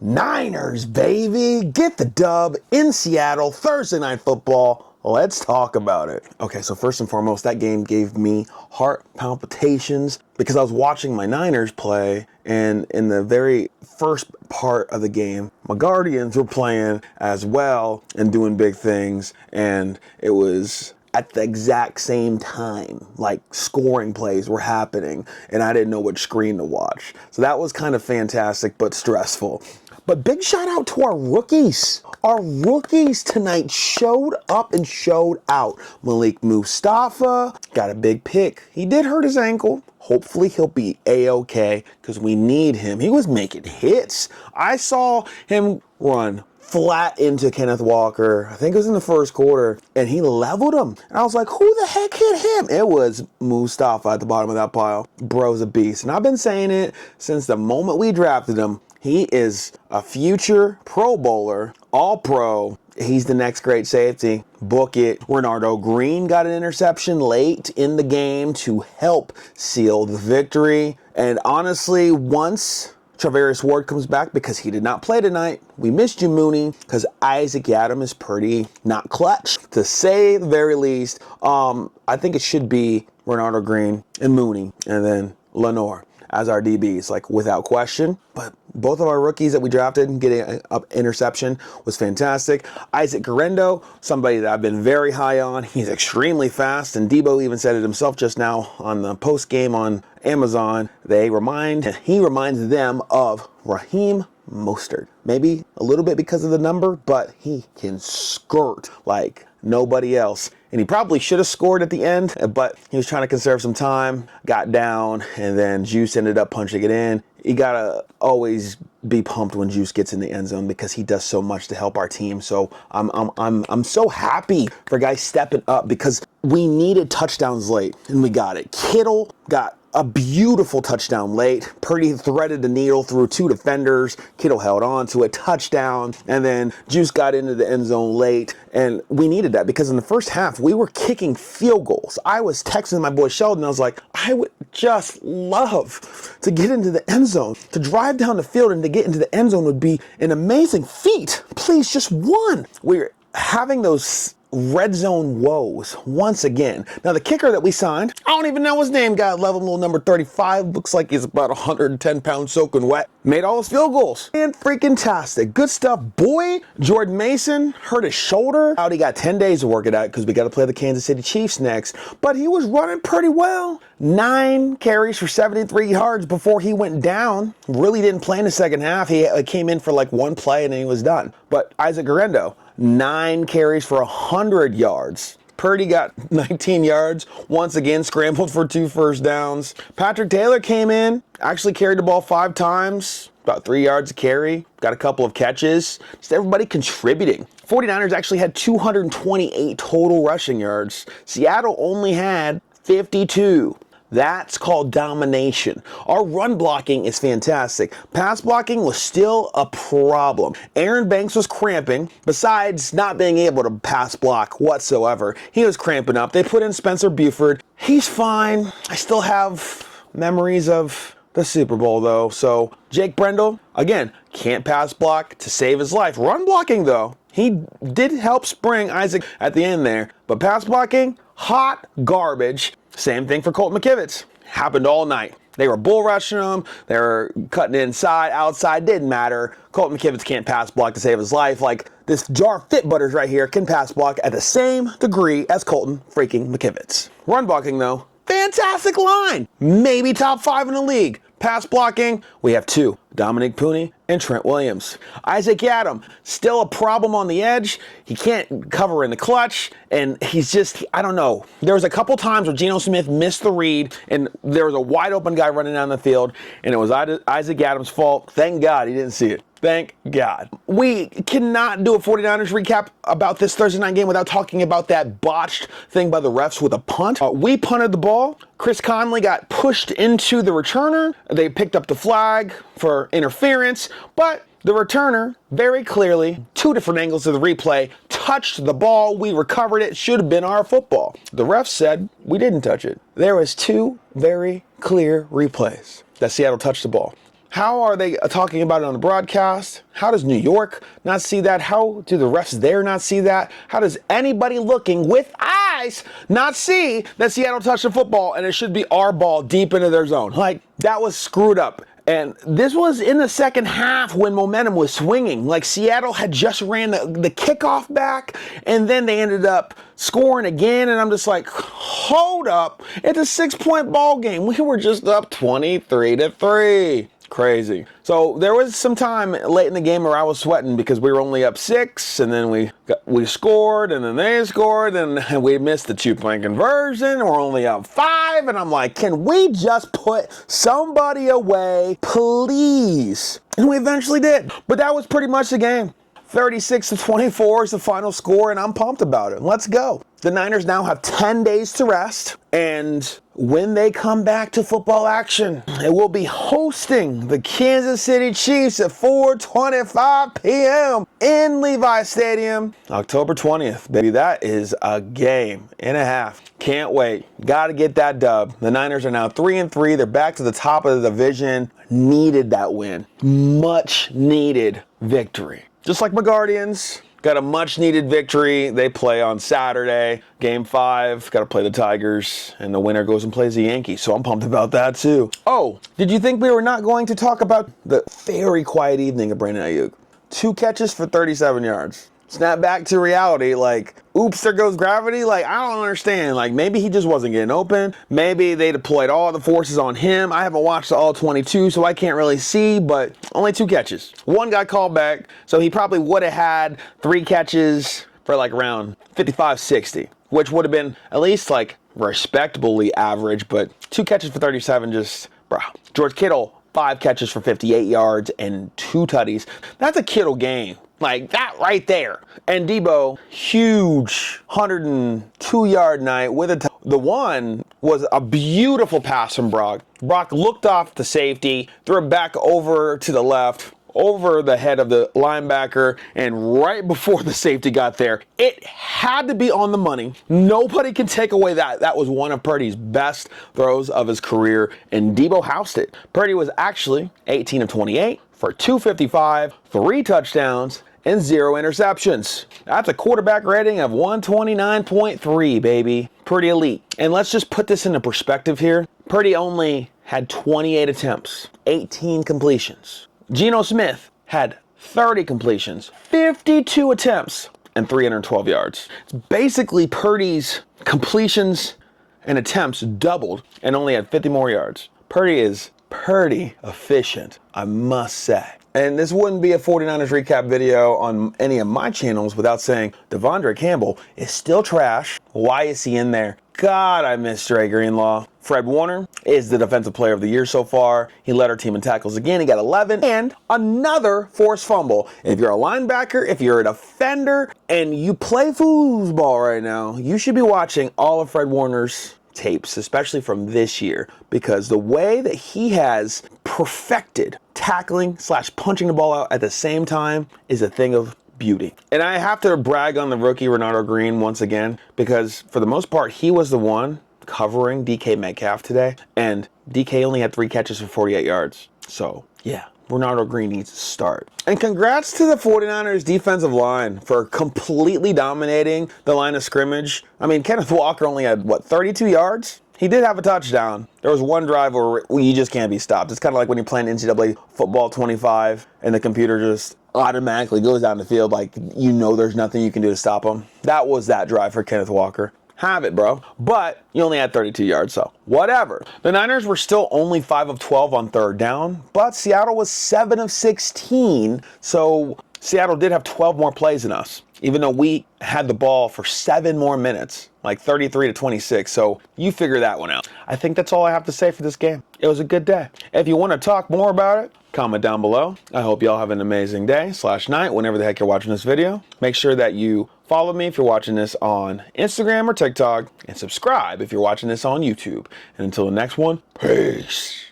Niners, baby. Get the dub in Seattle, Thursday Night Football. Let's talk about it. Okay, so first and foremost, that game gave me heart palpitations because I was watching my Niners play, and in the very first part of the game, my Guardians were playing as well and doing big things, and it was at the exact same time, like scoring plays were happening, and I didn't know which screen to watch. So that was kind of fantastic, but stressful. But big shout out to our rookies. Our rookies tonight showed up and showed out. Malik Mustafa got a big pick. He did hurt his ankle. Hopefully he'll be A-okay because we need him. He was making hits. I saw him run flat into Kenneth Walker. I think it was in the first quarter, and he leveled him. And I was like, who the heck hit him? It was Mustafa at the bottom of that pile. Bro's a beast. And I've been saying it since the moment we drafted him. He is a future Pro Bowler, All-Pro. He's the next great safety. Book it. Renardo Green got an interception late in the game to help seal the victory. And honestly, once Travarius Ward comes back, because he did not play tonight, we missed you, Mooney, because Isaac Adams is pretty not clutch, to say the very least. I think it should be Renardo Green and Mooney, and then Lenore as our DBs, like without question. But both of our rookies that we drafted getting an interception was fantastic. Isaac Guerrero, somebody that I've been very high on. He's extremely fast, and Debo even said it himself just now on the post game on Amazon. He reminds them of Raheem Mostert. Maybe a little bit because of the number, but he can skirt like nobody else. And he probably should have scored at the end, but he was trying to conserve some time, got down, and then Juice ended up punching it in. You gotta always be pumped when Juice gets in the end zone because he does so much to help our team. So I'm so happy for guys stepping up because we needed touchdowns late, and we got it. Kittle got a beautiful touchdown late. Purdy threaded the needle through two defenders. Kittle held on to a touchdown, and then Juice got into the end zone late, and we needed that because in the first half, we were kicking field goals. I was texting my boy Sheldon, I was like, I would just love to get into the end zone. To drive down the field and to get into the end zone would be an amazing feat. Please, just one. We're having those red zone woes once again. Now the kicker that we signed, I don't even know his name, got level number 35, looks like he's about 110 pounds soaking wet, made all his field goals. And freaking tastic. Good stuff, boy. Jordan Mason hurt his shoulder. He got 10 days to work it out because we got to play the Kansas City Chiefs next, but he was running pretty well. 9 carries for 73 yards before he went down. Really didn't play in the second half. He came in for like one play and then he was done. But Isaac Guerrero, 9 carries for 100 yards. Purdy got 19 yards, once again scrambled for 2 first downs. Patrick Taylor came in, actually carried the ball 5 times, about 3 yards a carry, got a couple of catches. Just everybody contributing. 49ers actually had 228 total rushing yards. Seattle only had 52. That's called domination. Our run blocking is fantastic. Pass blocking was still a problem. Aaron Banks was cramping. Besides not being able to pass block whatsoever, he was cramping up. They put in Spencer Buford. He's fine. I still have memories of the Super Bowl, though. So Jake Brendel, again, can't pass block to save his life. Run blocking, though, he did help spring Isaac at the end there. But pass blocking, hot garbage. Same thing for Colt McKivitz. Happened all night. They were bull rushing him. They were cutting inside, outside. Didn't matter. Colt McKivitz can't pass block to save his life. Like this jar of Fit Butters right here can pass block at the same degree as Colton freaking McKivitz. Run blocking, though, fantastic line. Maybe top 5 in the league. Pass blocking, we have 2. Dominic Pooney and Trent Williams. Isaac Adams, still a problem on the edge. He can't cover in the clutch, and he's just, I don't know. There was a couple times where Geno Smith missed the read, and there was a wide open guy running down the field, and it was Isaac Adams' fault. Thank God he didn't see it. Thank God. We cannot do a 49ers recap about this Thursday night game without talking about that botched thing by the refs with a punt. We punted the ball. Chris Conley got pushed into the returner. They picked up the flag for interference, but the returner, very clearly, 2 different angles of the replay, touched the ball. We recovered it. Should have been our football. The refs said we didn't touch it. There was 2 very clear replays that Seattle touched the ball. How are they talking about it on the broadcast? How does New York not see that? How do the refs there not see that? How does anybody looking with eyes not see that Seattle touched the football and it should be our ball deep into their zone? Like, that was screwed up. And this was in the second half when momentum was swinging. Like, Seattle had just ran the kickoff back, and then they ended up scoring again. And I'm just like, hold up. It's a 6-point ball game. We were just up 23-3. Crazy. So there was some time late in the game where I was sweating because we were only up 6, and then we scored, and then they scored, and we missed the 2-point conversion. We're only up 5, and I'm like, can we just put somebody away, please? And we eventually did. But that was pretty much the game. 36-24 is the final score, and I'm pumped about it. Let's go. The Niners now have 10 days to rest, and when they come back to football action, it will be hosting the Kansas City Chiefs at 4:25 p.m. in Levi Stadium, October 20th. Baby, that is a game and a half. Can't wait. Got to get that dub. The Niners are now 3-3. They're back to the top of the division. Needed that win. Much needed victory. Just like my Guardians, got a much-needed victory. They play on Saturday, Game 5. Got to play the Tigers, and the winner goes and plays the Yankees. So I'm pumped about that, too. Oh, did you think we were not going to talk about the very quiet evening of Brandon Ayuk? 2 catches for 37 yards. Snap back to reality, like, oops, there goes gravity. Like, I don't understand. Like, maybe he just wasn't getting open. Maybe they deployed all the forces on him. I haven't watched the all 22, so I can't really see, but only 2 catches. 1 got called back, so he probably would have had 3 catches for like around 55, 60, which would have been at least like respectably average, but 2 catches for 37, just, bruh. George Kittle, 5 catches for 58 yards and 2 tutties. That's a Kittle game. Like, that right there. And Debo, huge 102-yard night with the one was a beautiful pass from Brock. Brock looked off the safety, threw it back over to the left, over the head of the linebacker, and right before the safety got there, it had to be on the money. Nobody can take away that. That was one of Purdy's best throws of his career, and Debo housed it. Purdy was actually 18 of 28 for 255, 3 touchdowns, and 0 interceptions. That's a quarterback rating of 129.3, baby. Pretty elite. And let's just put this into perspective here. Purdy only had 28 attempts, 18 completions. Geno Smith had 30 completions, 52 attempts, and 312 yards. It's basically Purdy's completions and attempts doubled and only had 50 more yards. Purdy is pretty efficient, I must say. And this wouldn't be a 49ers recap video on any of my channels without saying Devondre Campbell is still trash. Why is he in there? God, I miss Dre Greenlaw. Fred Warner is the defensive player of the year so far. He led our team in tackles again. He got 11 and another forced fumble. If you're a linebacker, if you're a defender, and you play foosball right now, you should be watching all of Fred Warner's tapes, especially from this year, because the way that he has perfected tackling / punching the ball out at the same time is a thing of beauty. And I have to brag on the rookie Renardo Green once again, because for the most part, he was the one covering DK Metcalf today, and DK only had 3 catches for 48 yards. So, yeah. Renardo Green needs to start. And congrats to the 49ers defensive line for completely dominating the line of scrimmage. I mean, Kenneth Walker only had, 32 yards? He did have a touchdown. There was one drive where you just can't be stopped. It's kind of like when you're playing NCAA football 25 and the computer just automatically goes down the field like you know there's nothing you can do to stop him. That was that drive for Kenneth Walker. Have it, bro. But you only had 32 yards, so whatever. The Niners were still only 5 of 12 on 3rd down, but Seattle was 7 of 16, so Seattle did have 12 more plays than us, even though we had the ball for 7 more minutes, like 33-26, so you figure that one out. I think that's all I have to say for this game. It was a good day. If you want to talk more about it, comment down below. I hope y'all have an amazing day / night, whenever the heck you're watching this video. Make sure that you follow me if you're watching this on Instagram or TikTok, and subscribe if you're watching this on YouTube. And until the next one, peace.